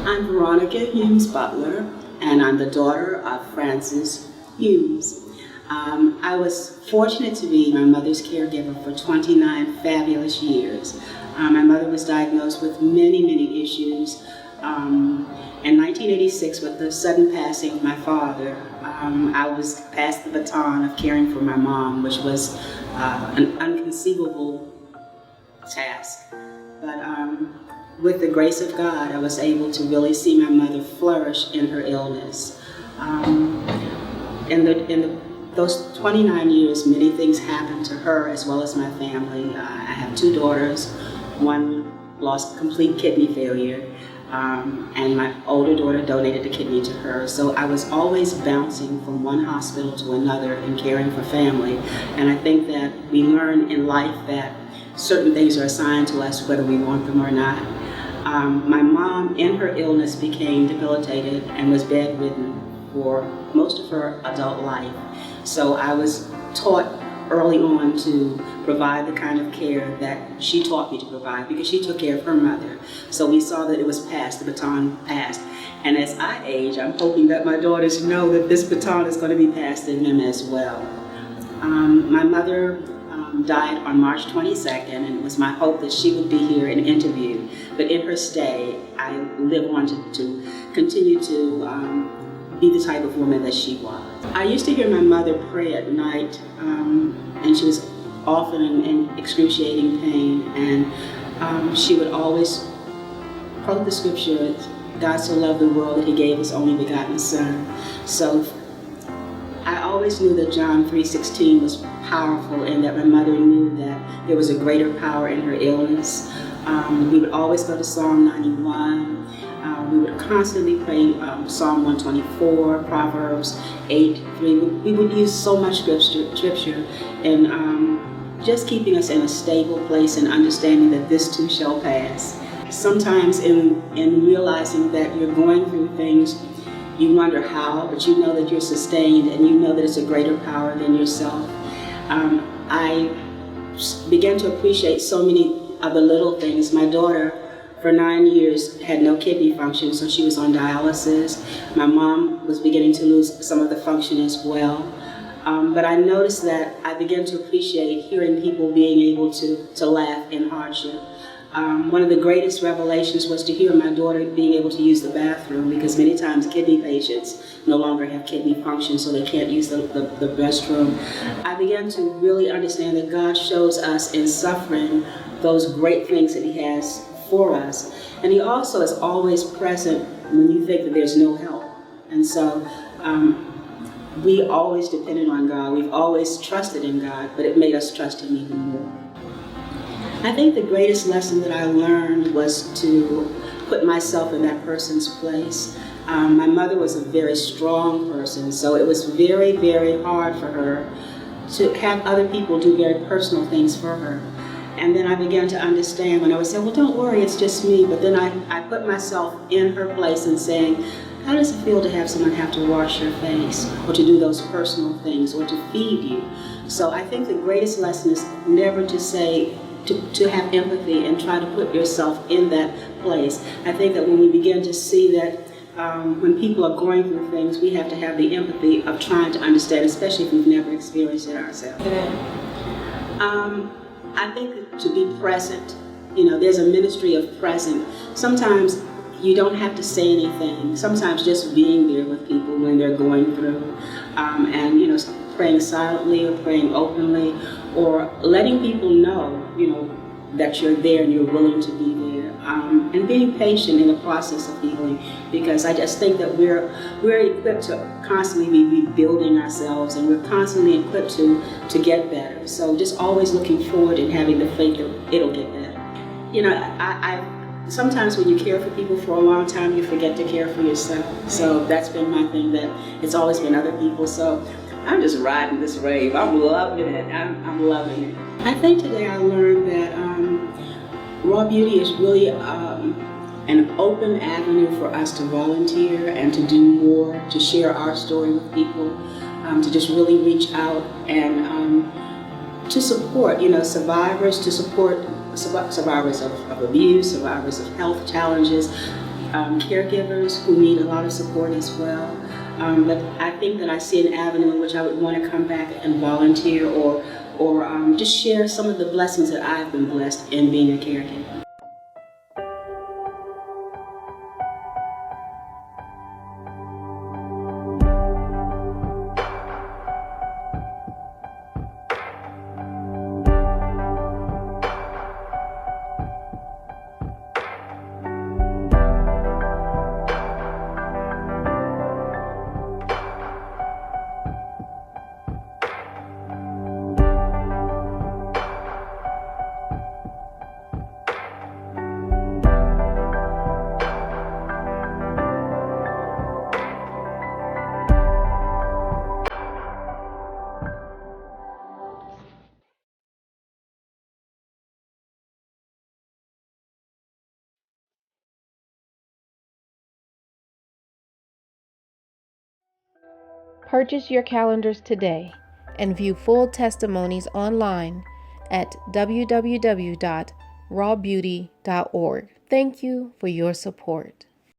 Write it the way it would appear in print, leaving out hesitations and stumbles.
I'm Veronica Humes Butler, and I'm the daughter of Francis Humes. I was fortunate to be my mother's caregiver for 29 fabulous years. My mother was diagnosed with many issues. In 1986, with the sudden passing of my father, I was passed the baton of caring for my mom, which was an inconceivable task. But with the grace of God, I was able to really see my mother flourish in her illness. In those 29 years, many things happened to her as well as my family. I have two daughters. One lost complete kidney failure, and my older daughter donated a kidney to her. So I was always bouncing from one hospital to another and caring for family. And I think that we learn in life that certain things are assigned to us whether we want them or not. My mom, in her illness, became debilitated and was bedridden for most of her adult life. So I was taught early on to provide the kind of care that she taught me to provide because she took care of her mother. So we saw that it was passed, the baton passed. And as I age, I'm hoping that my daughters know that this baton is going to be passed to them as well. My mother died on March 22nd, and it was my hope that she would be here and interview. But in her stay, I live on to continue to be the type of woman that she was. I used to hear my mother pray at night, and she was often in excruciating pain, and she would always quote the scripture, God so loved the world that he gave his only begotten son. So I always knew that John 3:16 was powerful, and that my mother knew that there was a greater power in her illness. We would always go to Psalm 91. We would constantly pray Psalm 124, Proverbs 8:3. We would use so much scripture in just keeping us in a stable place and understanding that this too shall pass. Sometimes in realizing that you're going through things, you wonder how, but you know that you're sustained and you know that it's a greater power than yourself. I began to appreciate so many of the little things. My daughter, for 9 years, had no kidney function, so she was on dialysis. My mom was beginning to lose some of the function as well. But I noticed that I began to appreciate hearing people being able to laugh in hardship. One of the greatest revelations was to hear my daughter being able to use the bathroom, because many times kidney patients no longer have kidney function, so they can't use the restroom. I began to really understand that God shows us in suffering those great things that he has for us. And he also is always present when you think that there's no help. And so we always depended on God. We've always trusted in God, but it made us trust him even more. I think the greatest lesson that I learned was to put myself in that person's place. My mother was a very strong person, so it was very hard for her to have other people do very personal things for her. And then I began to understand when I would say, well, don't worry, it's just me. But then I put myself in her place and saying, how does it feel to have someone have to wash your face or to do those personal things or to feed you? So I think the greatest lesson is never to say, to have empathy and try to put yourself in that place. I think that when we begin to see that when people are going through things, we have to have the empathy of trying to understand, especially if we've never experienced it ourselves. I think that to be present, there's a ministry of present. Sometimes you don't have to say anything. Sometimes just being there with people when they're going through, and praying silently or praying openly, or letting people know, that you're there and you're willing to be there, and being patient in the process of healing, because I just think that we're equipped to constantly be rebuilding ourselves, and we're constantly equipped to get better. So just always looking forward and having the faith that it'll get better. I sometimes when you care for people for a long time, you forget to care for yourself. So that's been my thing, that it's always been other people. So I'm just riding this wave. I'm loving it. I'm loving it. I think today I learned that Raw Beauty is really an open avenue for us to volunteer and to do more, to share our story with people, to just really reach out and to support, survivors, to support survivors of abuse, survivors of health challenges, caregivers who need a lot of support as well. But I think that I see an avenue in which I would want to come back and volunteer or just share some of the blessings that I've been blessed in being a caregiver. Purchase your calendars today and view full testimonies online at www.rawbeauty.org. Thank you for your support.